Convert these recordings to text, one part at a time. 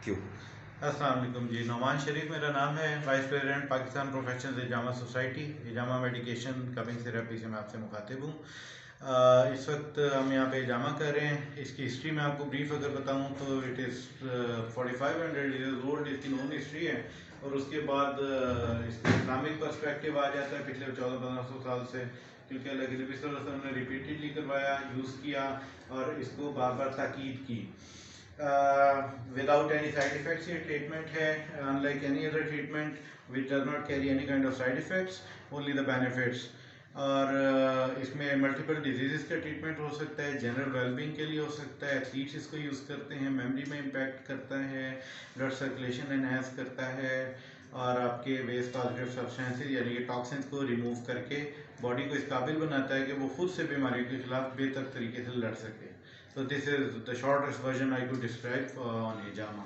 क्यों? अस्सलाम वालेकुम जी, नौमान शरीफ मेरा नाम है, vice president Pakistan professionals Hijama society, Hijama medication cupping therapy से मैं आपसे मुखातिब हूँ। इस वक्त हम यहाँ पे इजामा कर रहे हैं। इसकी हिस्ट्री में आपको ब्रीफ अगर बताऊँ तो इट इज़ 4500 ईयर्स ओल्ड, इसकी नॉन हिस्ट्री है। और उसके बाद इसका इस्लामिक पर्सपेक्टिव आ जाता है पिछले 1400-1500 साल से, क्योंकि अल्लाह के नबी सल्लल्लाहु अलैहि वसल्लम ने रिपीटेडली करवाया, यूज़ किया और इसको बार बार ताकीद की। Without any side effects ये ट्रीटमेंट है, unlike any other treatment which does not carry any kind of side effects, only the benefits। और इसमें मल्टीपल डिजीज़ का ट्रीटमेंट हो सकता है, जनरल वेलबींग के लिए हो सकता है, एथलीट्स इसको यूज़ करते हैं, मेमोरी में इम्पैक्ट करता है, ब्लड सर्कुलेशन एनहांस करता है और आपके वेस्ट पॉजिटिव सब्सटेंसेस यानी कि टॉक्सिन्स को रिमूव करके बॉडी को इस काबिल बनाता है कि वो खुद से बीमारियों के खिलाफ बेहतर तरीके से लड़ सके। So this is the shortest version I could describe on इजामा।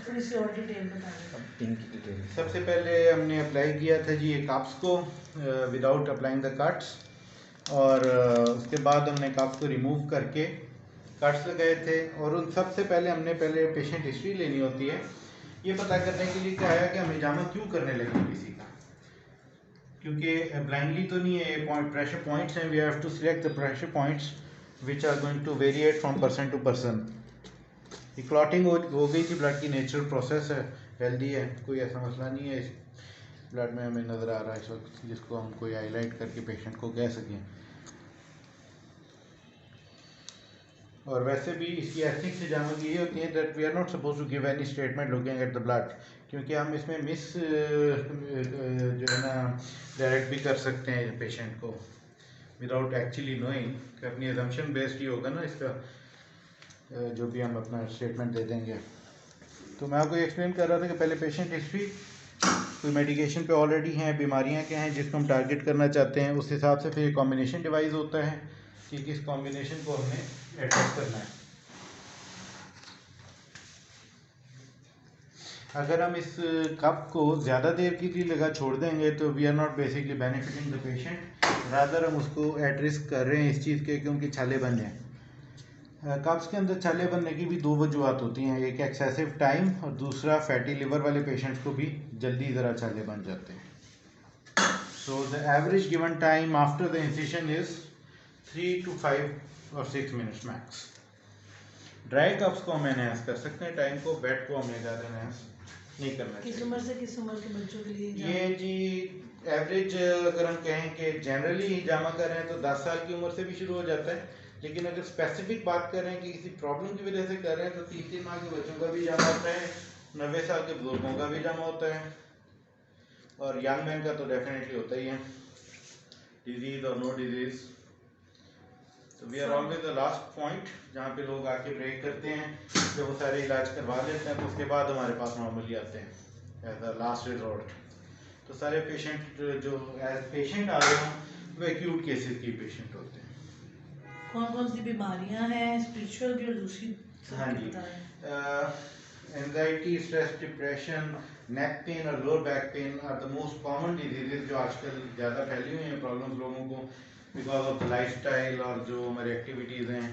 थोड़ी सी और डिटेल बताइए। इनकी डिटेल। सबसे पहले हमने अप्लाई किया था जी ये कप्स को विदाउट अप्लाइंग द कट्स, और उसके बाद हमने कप्स को रिमूव करके कट्स लगाए थे। और उन सबसे पहले हमने पेशेंट हिस्ट्री लेनी होती है, ये पता करने के लिए क्या है कि हम इजामा क्यों करने लगे किसी का, क्योंकि ब्लाइंडली तो नहीं है। ये प्रेशर पॉइंट्स हैं, we have to select the pressure points which are going to variate from person to person. ये क्लॉटिंग हो गई थी, ब्लड की नेचुरल प्रोसेस है, हेल्दी है, कोई ऐसा मसला नहीं है। इस ब्लड में हमें नज़र आ रहा है इस वक्त, जिसको हम कोई हाईलाइट करके पेशेंट को कह सकें। और वैसे भी इसकी एथिक्स इजामा की ये होती है that we are not suppose to give any statement looking at the blood, क्योंकि हम इसमें मिस जो है ना डायरेक्ट भी कर सकते हैं पेशेंट को विदाउट एक्चुअली नोइंग कि अपनी एजम्पशन बेस्ड ही होगा ना इसका जो भी हम अपना स्टेटमेंट दे देंगे। तो मैं आपको एक्सप्लेन कर रहा था कि पहले पेशेंट हिस्ट्री, कोई मेडिकेशन पे ऑलरेडी हैं, बीमारियां क्या हैं जिसको हम टारगेट करना चाहते हैं, उस हिसाब से फिर कॉम्बिनेशन डिवाइस होता है कि किस कॉम्बिनेशन को हमने एड्रेस करना है। अगर हम इस कप को ज़्यादा देर के लिए लगा छोड़ देंगे तो we are not basically benefiting the patient, rather हम उसको एट रिस्क कर रहे हैं इस चीज़ के कि उनके छाले बन जाएँ। कप्स के अंदर छाले बनने की भी दो वजूहत होती हैं, एक एक्सेसिव टाइम और दूसरा फैटी लिवर वाले पेशेंट्स को भी जल्दी ज़रा छाले बन जाते हैं। So the average given time after the incision is 3 to 5 or 6 minutes max. Dry cups को हम एनहांस कर सकते हैं टाइम को, वेट को हमने ज़्यादा एनहांस नहीं करना चाहिए। किस उम्र से किस उम्र के बच्चों के लिए ये जी एवरेज अगर हम कहें कि जनरली हिजामा कर रहे हैं तो 10 साल की उम्र से भी शुरू हो जाता है, लेकिन अगर स्पेसिफिक बात कर रहे हैं कि किसी प्रॉब्लम की वजह से कर रहे हैं तो 3-3 माह के बच्चों का भी जामा होता है, 90 साल के बुजुर्गों का भी जामा होता है, और यंग मैन का तो डेफिनेटली होता ही है, डिजीज और नो डिजीज। तो we are always the last point जहाँ पे लोग आके ब्रेक करते हैं, जब वो सारे इलाज करवा लेते हैं तो उसके बाद हमारे पास नॉर्मली आते हैं एज अ लास्ट रिजॉर्ट। तो सारे पेशेंट जो एज पेशेंट आ रहे हैं वो एक्यूट केसेस की पेशेंट होते हैं। कौन कौन सी बीमारियां हैं स्पिरिचुअल भी और दूसरी? हाँ जी, anxiety, stress, depression, neck pain और lower back pain are the most common diseases जो आजकल ज़्यादा फैली हुई हैं प्रॉब्लम्स लोगों को बिकॉज ऑफ द लाइफस्टाइल और जो हमारी एक्टिविटीज़ हैं।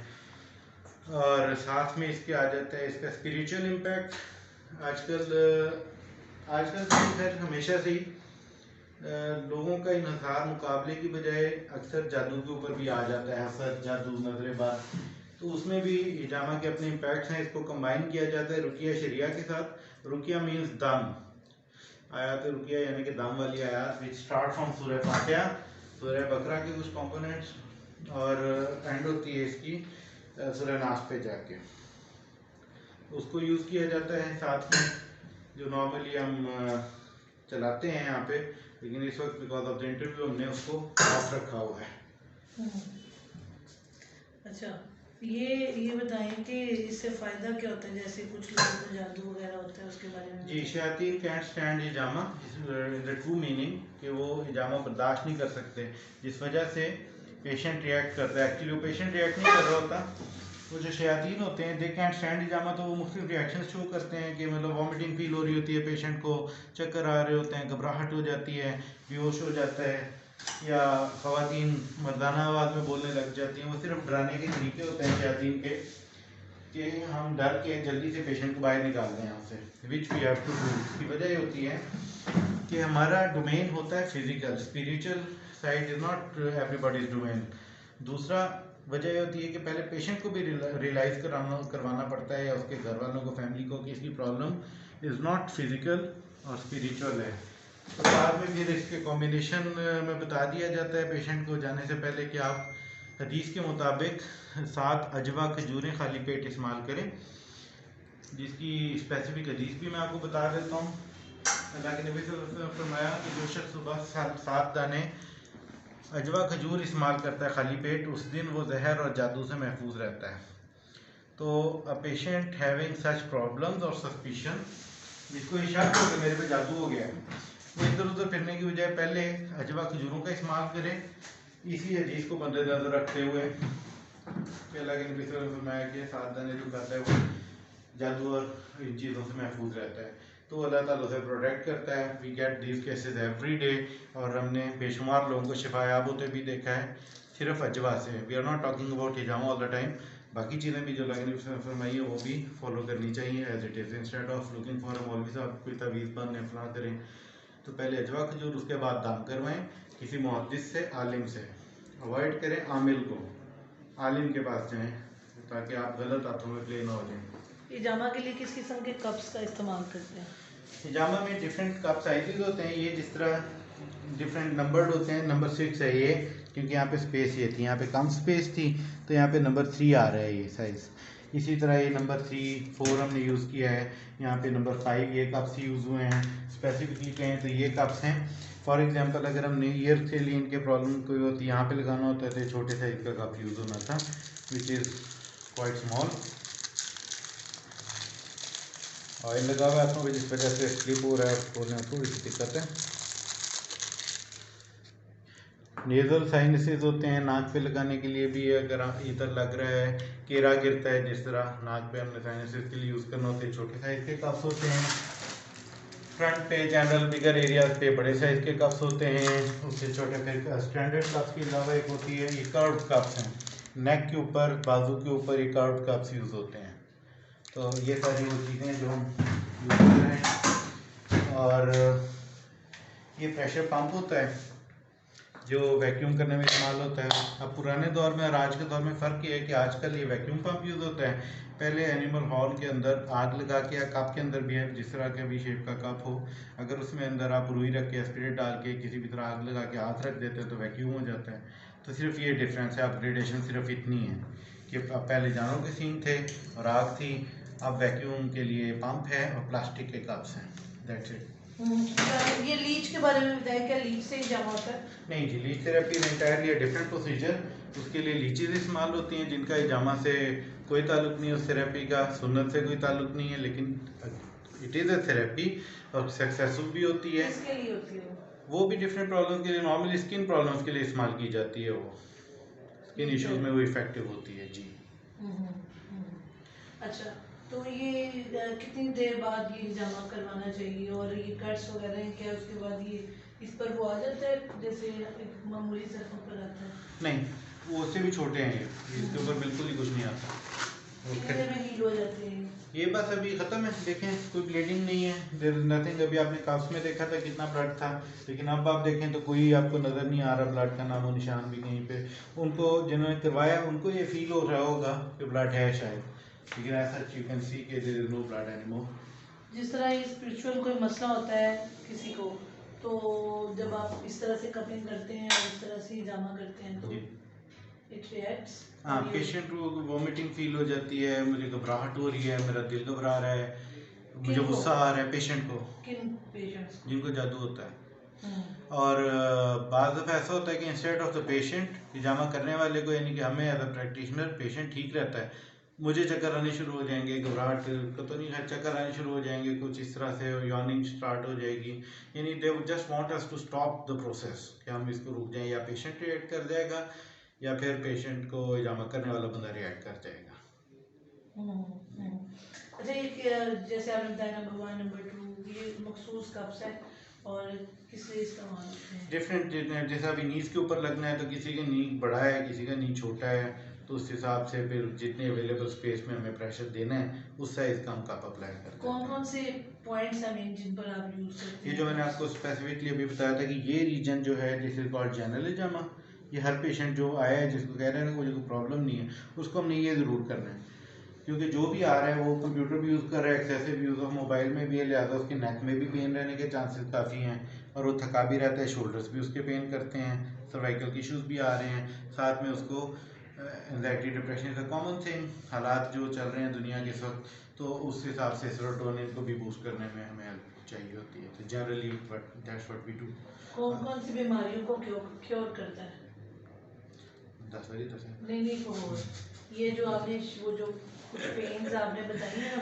और साथ में इसके आ जाता है इसका स्पिरिचुअल इम्पैक्ट। आजकल तो खैर हमेशा से ही लोगों का इन्हिसार मुकाबले की बजाय अक्सर जादू के ऊपर भी आ जाता है, हसद, जादू, नजरेबाज, तो उसमें भी हिजामा के अपने इम्पैक्ट्स हैं। इसको कंबाइन किया जाता है रुकिया शरिया के साथ। रुकिया मीन्स दम, आयात रुकिया यानी कि दम वाली आयात विच स्टार्ट फ्रॉम सूरह फातिहा, सूरह बकरा के कुछ कंपोनेंट्स, और एंड होती है इसकी सूरह नास पे जाके, उसको यूज़ किया जाता है साथ में जो नॉर्मली हम चलाते हैं यहाँ पे, लेकिन इस वक्त बिकॉज ऑफ द इंटरव्यू हमने उसको ऑफ रखा हुआ है। अच्छा, ये बताएं कि इससे फ़ायदा क्या होता है, जैसे कुछ लोगों को जादू वगैरह होता है उसके बारे में? जी, शयातीन कैंट स्टैंड हिजामा इन द ट्रू मीनिंग कि वो हिजामा बर्दाश्त नहीं कर सकते, जिस वजह से पेशेंट रिएक्ट करता है। एक्चुअली वो पेशेंट रिएक्ट नहीं कर रहा होता, वो जो शयातीन होते हैं दे कैंट स्टैंड हिजामा, तो वो मुख्तलिफ रिएक्शन शो करते हैं कि मतलब वॉमिटिंग फील हो रही होती है पेशेंट को, चक्कर आ रहे होते हैं, घबराहट हो जाती है, बेहोश हो जाता है, या ख़वातीन मर्दाना आवाज़ में बोलने लग जाती हैं। वो सिर्फ डराने के तरीके होते हैं शयातीन के, कि हम डर के जल्दी से पेशेंट को बाहर निकाल दें यहाँ से, which we have to do. इसकी वजह ये होती है कि हमारा डोमेन होता है physical, spiritual side is not everybody's domain. दूसरा वजह ये होती है कि पहले पेशेंट को भी रियलाइज़ करवाना पड़ता है, या उसके घर वालों को, फैमिली को, कि इसकी प्रॉब्लम इज़ नॉट फिजिकल और स्पिरिचुअल है। तो बाद में फिर इसके कॉम्बिनेशन में बता दिया जाता है पेशेंट को जाने से पहले कि आप हदीस के मुताबिक 7 अजवा खजूरें खाली पेट इस्तेमाल करें, जिसकी स्पेसिफिक हदीस भी मैं आपको बता देता हूँ। अल्लाह के नबी सल्लल्लाहु अलैहि वसल्लम ने फरमाया कि जो शख्स सुबह 7 दाने अजवा खजूर इस्तेमाल करता है खाली पेट, उस दिन वो जहर और जादू से महफूज रहता है। तो a patient having such problems और सस्पिशन, जिसको ये शक हो कि मेरे पे जादू हो गया है, वो इधर उधर फिरने की बजाय पहले अजवा खजूरों का इस्तेमाल करें, इसी हदीस को मद्देनजर रखते हुए कि अल्लाह के नबी सल्लल्लाहु अलैहि वसल्लम ने फरमाया कि 7 दाने जो खाता है वो जादू और इन चीज़ों से महफूज रहता है, तो अल्लाह ताला उसे प्रोटेक्ट करता है। We get these cases every day, और हमने बेशुमार लोगों को शिफायाब होते भी देखा है सिर्फ अजवा से। We are not talking about हिजामा ऑल द टाइम, बाकी चीज़ें भी जो अल्लाह के नबी सल्लल्लाहु अलैहि वसल्लम फरमाई है वो भी फॉलो करनी चाहिए as it is. Instead of looking for a मौलवी साहब कोई तवीज़ बन फला करें, तो पहले अजवा खजूर, उसके बाद दाम करवाएं किसी मुहद्दिस से, आलिम से। अवॉइड करें आमिल को, आलिम के पास जाएं ताकि आप गलत हाथों में प्ले ना हो जाएं। हिजामा के लिए किस किस्म के कप्स का इस्तेमाल करते हैं? हिजामा में डिफरेंट कप साइजेस होते हैं, ये जिस तरह डिफरेंट नंबर्ड होते हैं। नंबर 6 है ये, क्योंकि यहाँ पे स्पेस ये थी, यहाँ पे कम स्पेस थी, तो यहाँ पे नंबर 3 आ रहा है ये साइज़। इसी तरह ये नंबर 3, 4 हमने यूज़ किया है, यहाँ पे नंबर 5 ये कप्स यूज़ हुए हैं। स्पेसिफिकली कहें तो ये कप्स हैं। फॉर एग्जांपल अगर हमने ईयर के लिए इनके प्रॉब्लम कोई होती है, यहाँ पे लगाना होता है, तो छोटे साइज़ का कप यूज़ होना था, which is quite small. Oil लगा हुआ है हाथों पे, जिस वजह से स्लिप हो रहा है, खोलने में थोड़ी सी दिक्कत है। नेज़ल साइनसेस होते हैं, नाक पे लगाने के लिए भी, अगर इधर लग रहा है, केरा गिरता है जिस तरह, नाक पे हमने साइनसेस के लिए यूज़ करना होते हैं, छोटे साइज़ के कप्स होते हैं। फ्रंट पे जनरल बिगर एरियाज पे बड़े साइज़ के कप्स होते हैं, उससे छोटे। फिर स्टैंडर्ड कप्स के अलावा एक होती है, ये कर्व्ड कप्स हैं, नेक के ऊपर, बाजू के ऊपर ये कर्व्ड कप्स यूज़ होते हैं। तो ये सारी वो चीज़ें जो हम यूज़ कर रहे हैं। और ये प्रेशर पंप होता है जो वैक्यूम करने में इस्तेमाल होता है। अब पुराने दौर में और आज के दौर में फ़र्क ये है कि आजकल ये वैक्यूम पंप यूज़ होता है। पहले एनिमल हॉर्न के अंदर आग लगा के, या कप के अंदर भी है, जिस तरह का भी शेप का कप हो, अगर उसमें अंदर आप रुई रख के, स्पिरिट डाल के, किसी भी तरह आग लगा के हाथ रख देते हैं तो वैक्यूम हो जाता है। तो सिर्फ ये डिफरेंस है, अपग्रेडेशन सिर्फ इतनी है कि पहले जानवरों के सींग थे और आग थी, अब वैक्यूम के लिए पंप है और प्लास्टिक के कप्स हैं। That's it. ये लीच के बारे में बताया, क्या लीच से हिजामा होता है? नहीं जी, leech therapy is entirely different procedure. उसके लिए लीचेज इस्तेमाल होती हैं जिनका हिजामा से कोई ताल्लुक नहीं है, उस थेरेपी का सुन्नत से कोई ताल्लुक नहीं है, लेकिन इट इज़ अ थेरेपी और सक्सेसफुल भी होती है। किसके लिए होती है वो भी डिफरेंट प्रॉब्लम के लिए, नॉर्मली स्किन प्रॉब्लम्स के लिए इस्तेमाल की जाती है, वो स्किन इश्यूज में वो इफेक्टिव होती है जी। अच्छा, तो ये कितनी देर बाद ये हिजामा करवाना चाहिए, और ये कट्स वगैरह हैं क्या, उसके बाद ये इस पर वो आ जाता है जैसे एक मामूली जख्म पर आता है? नहीं, वो उससे भी छोटे हैं, ये इसके ऊपर बिल्कुल ही कुछ नहीं आता। कितने देर में हील हो जाते हैं? ये बस अभी ख़त्म है, देखें कोई ब्लीडिंग नहीं है, देयर इज नथिंग। अभी आपने कफ्स में देखा था कितना ब्लड था, लेकिन अब आप देखें तो कोई आपको नज़र नहीं आ रहा ब्लड का नामो निशान भी कहीं पे। उनको जिन्होंने करवाया उनको ये फील हो रहा होगा कि ब्लड है शायद, लेकिन ऐसा यू कैन सी कि there is no blood anymore. जिस तरह ये स्पिरिचुअल कोई मसला होता है किसी को, तो जब आप इस तरह से कपिंग करते हैं और इस तरह से हिजामा करते हैं तो इट रिएक्ट्स। हाँ, पेशेंट को वॉमिटिंग फील हो जाती है, मुझे घबराहट हो रही है, मेरा दिल घबरा रहा है, मुझे गुस्सा आ रहा है। पेशेंट को, किन पेशेंट्स को? जिनको जादू होता है। और बाज़ दफ़ा ऐसा होता है कि इंस्टेड ऑफ द पेशेंट, हिजामा करने वाले को, यानी कि हमें एज अ प्रैक्टिशनर, पेशेंट ठीक रहता है, मुझे चक्कर आने शुरू हो जाएंगे, घबराहट को तो नहीं है, चक्कर आने शुरू हो जाएंगे, कुछ इस तरह से यॉर्निंग स्टार्ट हो जाएगी, यानी they just want us to stop the process, कि हम इसको रुक जाएं, या पेशेंट रिएक्ट कर जाएगा या फिर पेशेंट को हिजामा करने वाला बंदा रिएक्ट कर जाएगा। अच्छा, ये जैसे आपने बताया नंबर 1 नंबर 2, ये मखसूस कप्स है और किस लिए इस्तेमाल होते हैं? डिफरेंट, जैसे अभी नीज के ऊपर लगना है तो किसी का नी बड़ा है, किसी का नी छोटा है, तो उस हिसाब से फिर जितने अवेलेबल स्पेस में हमें प्रेशर देना है उस साइज का हम कप अप्लाई करते हैं। कौन कौन से पॉइंट्स हैं मेन जिन पर आप यूज करते हैं? ये जो मैंने आपको स्पेसिफिकली अभी बताया था कि ये रीजन जो है दिस इज कॉल्ड जनरल एजामा, ये हर पेशेंट जो आया है जिसको कह रहे हैं कोई कोई प्रॉब्लम नहीं है उसको हमने ये ज़रूर करना है, क्योंकि जो भी आ रहा है वो कंप्यूटर भी यूज़ कर रहा है, एक्सेसिव यूज़ ऑफ मोबाइल में भी है, लिहाजा उसके नेक में भी पेन रहने के चांसेस काफ़ी हैं और वो थका भी रहता है, शोल्डर्स भी उसके पेन करते हैं, सर्वाइकल के इश्यूज़ भी आ रहे हैं, साथ में उसको anxiety depression is a common thing, हालात जो चल रहे हैं दुनिया के इस वक्त, तो उस हिसाब से सेरोटोनिन को भी बूस्ट करने में हमें हेल्प चाहिए होती है। तो generally that's what we do. कौन कौन सी बीमारियों को क्योर करता है? 10 बजे 10 नहीं नहीं, वो ये जो आपने वो जो कुछ पेन्स आपने बताई है ना